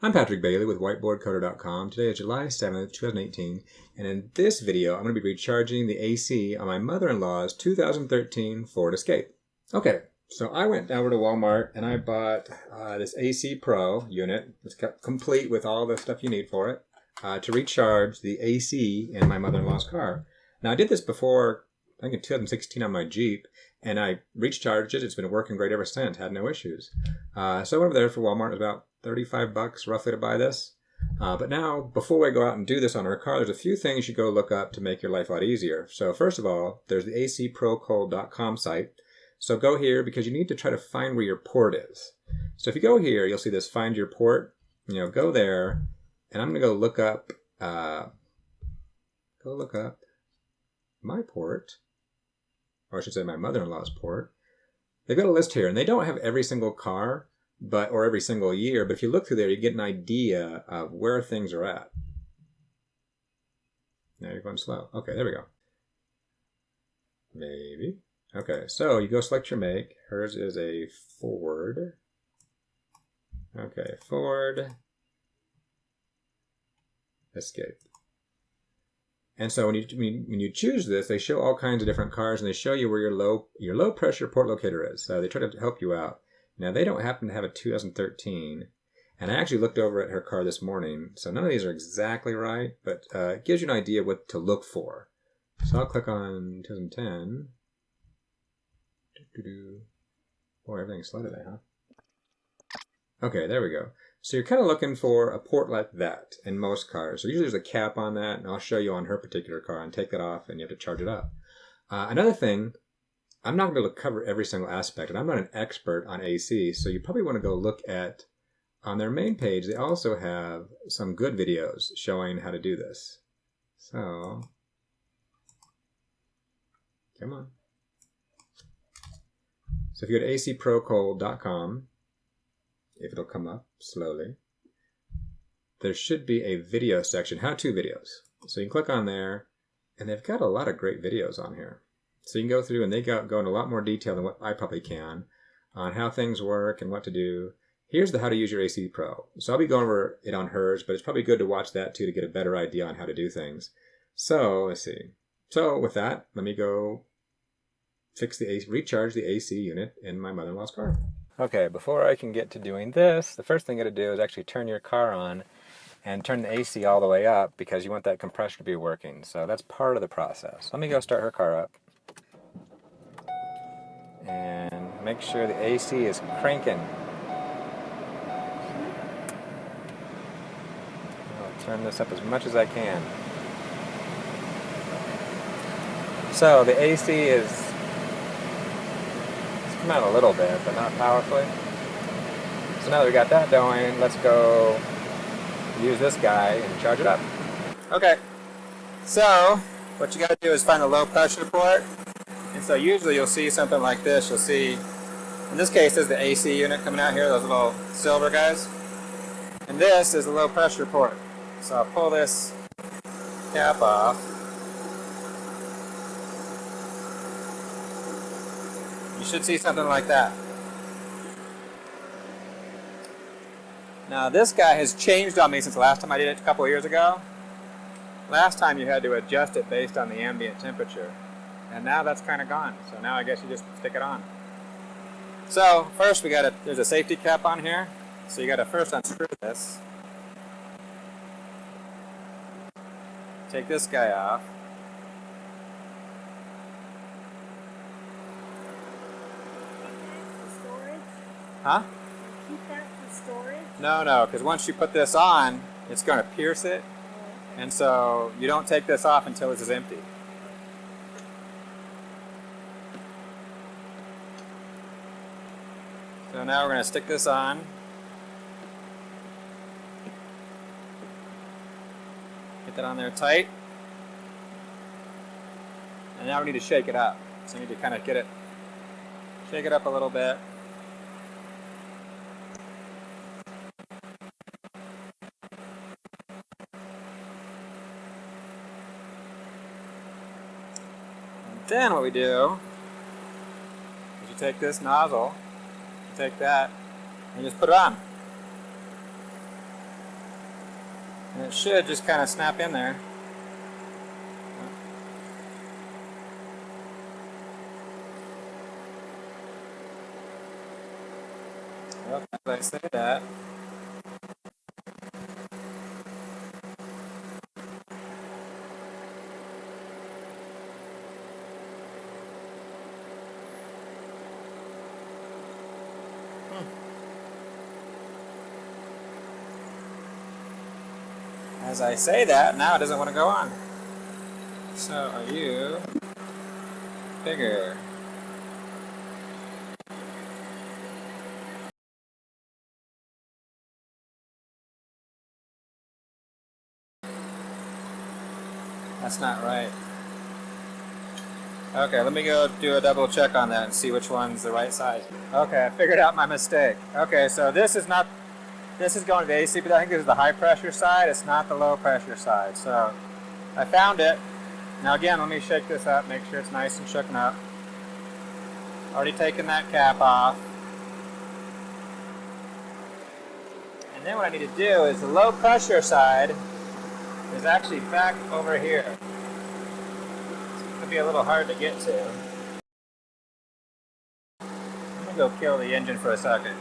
I'm Patrick Bailey with whiteboardcoder.com. Today is July 7th, 2018, and in this video I'm going to be recharging the AC on my mother-in-law's 2013 Ford Escape. Okay, so I went over to Walmart and I bought this ACPro unit. It's complete with all the stuff you need for it to recharge the AC in my mother-in-law's car. Now I did this before, I think in 2016 on my Jeep, and I recharged it. It's been working great ever since, had no issues. So I went over there for Walmart. It was about $35 roughly to buy this. But now, before we go out and do this on our car, there's a few things you go look up to make your life a lot easier. So first of all, there's the ACPro.com site. So go here because you need to try to find where your port is. So if you go here, you'll see this find your port. Go there, and I'm going to go look up my port, or I should say my mother-in-law's port. They've got a list here, and they don't have every single car, or every single year, but if you look through there, you get an idea of where things are at. Now you're going slow. Okay, there we go. Maybe. Okay, so you go select your make. Hers is a Ford. Okay, Ford Escape. And so when you choose this, they show all kinds of different cars, and they show you where your low pressure port locator is. So they try to help you out. Now they don't happen to have a 2013, and I actually looked over at her car this morning. So none of these are exactly right, but it gives you an idea what to look for. So I'll click on 2010. Boy, everything's slow today, huh? Okay, there we go. So you're kind of looking for a port like that in most cars. So usually there's a cap on that, and I'll show you on her particular car, and take that off, and you have to charge it up. Another thing, I'm not going to be able to cover every single aspect, and I'm not an expert on AC, so you probably want to go look at, on their main page, they also have some good videos showing how to do this. So, come on. So if you go to acpro.com, if it'll come up slowly, there should be a video section, how-to videos. So you can click on there, and they've got a lot of great videos on here. So you can go through, and they go in a lot more detail than what I probably can on how things work and what to do. Here's the how to use your ACPro. So I'll be going over it on hers, but it's probably good to watch that too to get a better idea on how to do things. So let's see. So with that, let me go recharge the AC unit in my mother-in-law's car. Okay, before I can get to doing this, the first thing you got to do is actually turn your car on and turn the AC all the way up because you want that compressor to be working. So that's part of the process. Let me go start her car up and make sure the AC is cranking. I'll turn this up as much as I can. So the AC is come out a little bit, but not powerfully. So now that we got that going, let's go use this guy and charge it up. Okay, so what you got to do is find a low pressure port. And so usually you'll see something like this. You'll see, in this case, there's the AC unit coming out here, those little silver guys. And this is a low pressure port. So I'll pull this cap off. You should see something like that. Now this guy has changed on me since the last time I did it a couple of years ago. Last time you had to adjust it based on the ambient temperature. And now that's kind of gone. So now I guess you just stick it on. So first there's a safety cap on here. So you got to first unscrew this. Take this guy off. Huh? Keep that for storage? No, because once you put this on, it's going to pierce it. And so you don't take this off until this is empty. So now we're going to stick this on. Get that on there tight. And now we need to shake it up. So we need to kind of shake it up a little bit. Then what we do is you take this nozzle, you take that, and you just put it on. And it should just kind of snap in there. Well, as I say that. As I say that, now it doesn't want to go on. So, are you bigger? That's not right. Okay, let me go do a double check on that and see which one's the right size. Okay, I figured out my mistake. Okay, so this is going to the ACPro. I think this is the high pressure side. It's not the low pressure side. So I found it. Now again, let me shake this up, make sure it's nice and shooken up. Already taken that cap off. And then what I need to do is the low pressure side is actually back over here. It's going to be a little hard to get to. I'm going to go kill the engine for a second.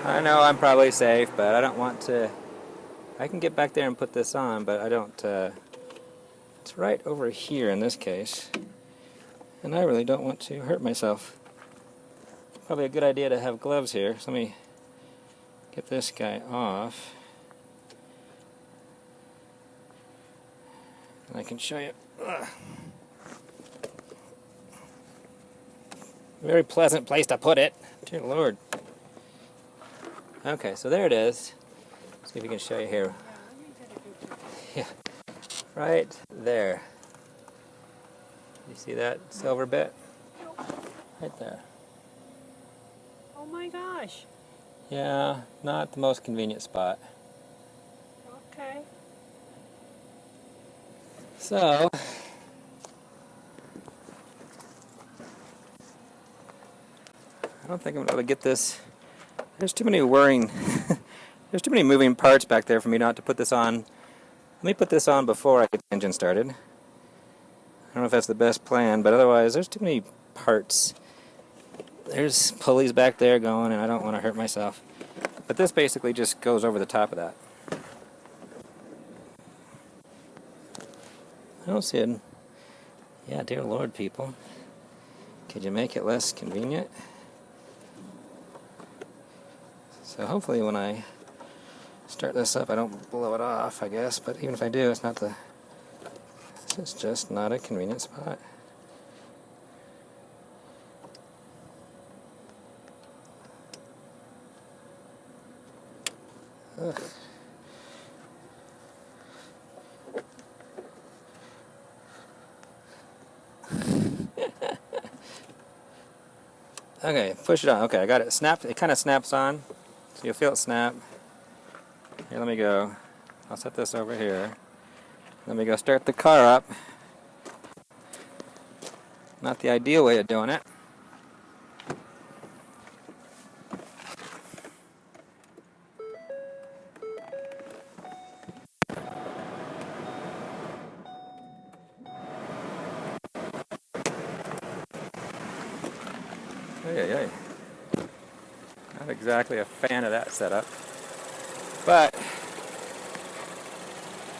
I know I'm probably safe, but I don't want to. I can get back there and put this on, but I don't. It's right over here in this case, and I really don't want to hurt myself. Probably a good idea to have gloves here. So let me get this guy off, and I can show you. Very pleasant place to put it. Dear Lord. Okay, so there it is. See if we can show you here. Yeah, right there. You see that silver bit? Right there. Oh my gosh. Yeah, not the most convenient spot. Okay. So, I don't think I'm going to be able to get this. There's too many there's too many moving parts back there for me not to put this on. Let me put this on before I get the engine started. I don't know if that's the best plan, but otherwise there's too many parts. There's pulleys back there going, and I don't want to hurt myself. But this basically just goes over the top of that. I don't see it. Yeah, dear Lord, people. Could you make it less convenient? So hopefully when I start this up, I don't blow it off, I guess. But even if I do, this is just not a convenient spot. Ugh. Okay, push it on. Okay, I got it. Snap. It kind of snaps on, so you'll feel it snap. Here, let me go. I'll set this over here. Let me go start the car up. Not the ideal way of doing it. Hey. Not exactly a fan of that setup. But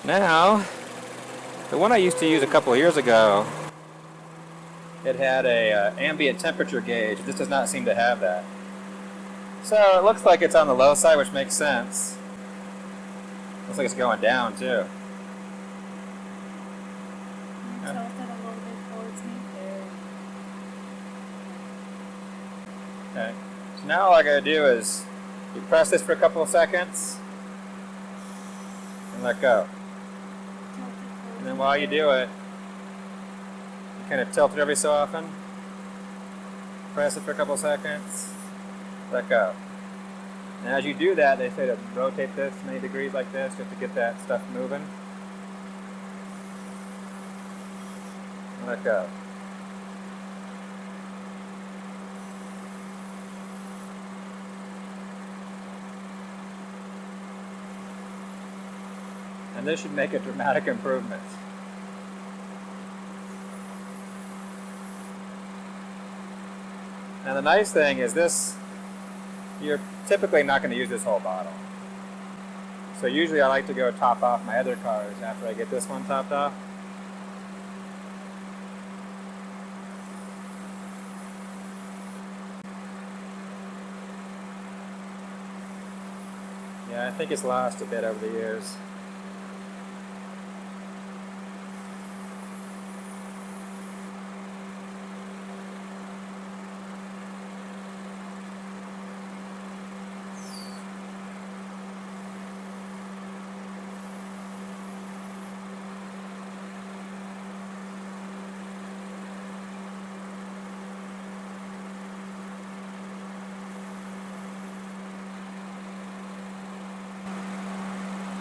now, the one I used to use a couple of years ago, it had a ambient temperature gauge. This does not seem to have that. So it looks like it's on the low side, which makes sense. Looks like it's going down too. Tilt it a little bit towards me. There. Okay. So now all I gotta do is you press this for a couple of seconds and let go. And then while you do it, you kind of tilt it every so often. Press it for a couple of seconds, let go. And as you do that, they say to rotate this many degrees like this just to get that stuff moving. let go. And this should make a dramatic improvement. Now the nice thing is this, you're typically not going to use this whole bottle. So usually I like to go top off my other cars after I get this one topped off. Yeah, I think it's lost a bit over the years.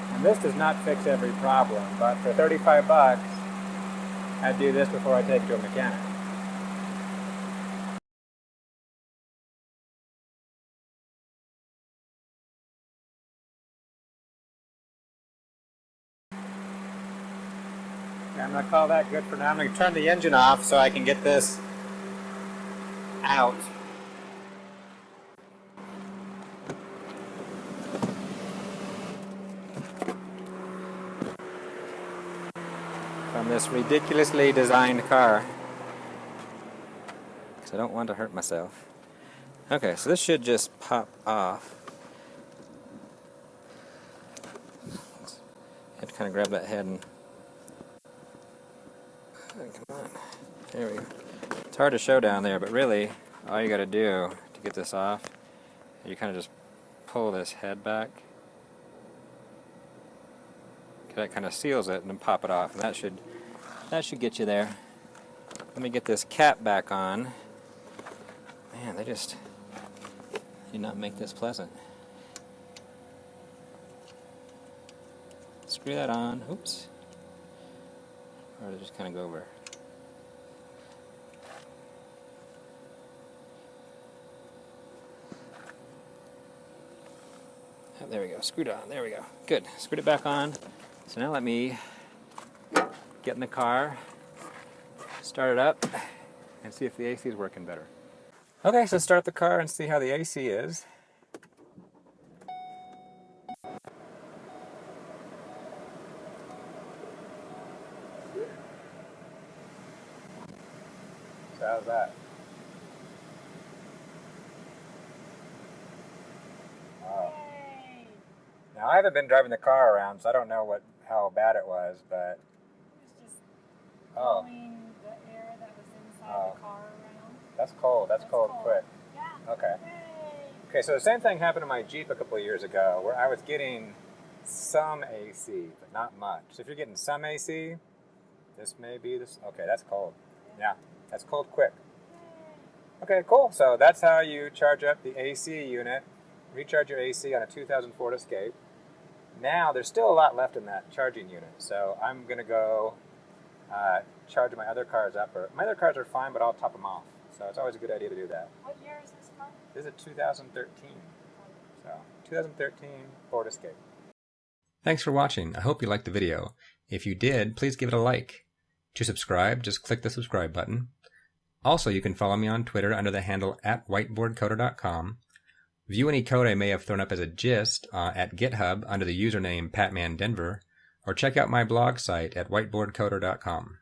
And this does not fix every problem, but for 35 bucks, I'd do this before I take it to a mechanic. Okay, I'm going to call that good for now. I'm going to turn the engine off so I can get this out. From this ridiculously designed car, because I don't want to hurt myself. Okay, so this should just pop off. Have to kind of grab that head and come on. There we go. It's hard to show down there, but really, all you got to do to get this off, you kind of just pull this head back. That kind of seals it, and then pop it off, and that should get you there. Let me get this cap back on. Man, they just do not make this pleasant. Screw that on. Oops. Or to just kind of go over. Oh, there we go. Screwed on. There we go. Good. Screwed it back on. So now let me get in the car, start it up, and see if the AC is working better. Okay, so start the car and see how the AC is. So how's that? Oh. Now I haven't been driving the car around, so I don't know how bad it was, but It's just blowing the air that was inside the car around. That's cold. That's cold quick. Yeah. Okay. Yay. Okay, so the same thing happened to my Jeep a couple of years ago, where I was getting some AC, but not much. So if you're getting some AC, this may be this. Okay, that's cold. Yeah, that's cold quick. Okay, cool. So that's how you charge up the AC unit, recharge your AC on a 2000 Ford Escape. Now, there's still a lot left in that charging unit, so I'm going to go charge my other cars up. My other cars are fine, but I'll top them off. So it's always a good idea to do that. What year is this car? This is a 2013. So, 2013 Ford Escape. Thanks for watching. I hope you liked the video. If you did, please give it a like. To subscribe, just click the subscribe button. Also, you can follow me on Twitter under the handle @whiteboardcoder.com. View any code I may have thrown up as a gist at GitHub under the username PatmanDenver, or check out my blog site at whiteboardcoder.com.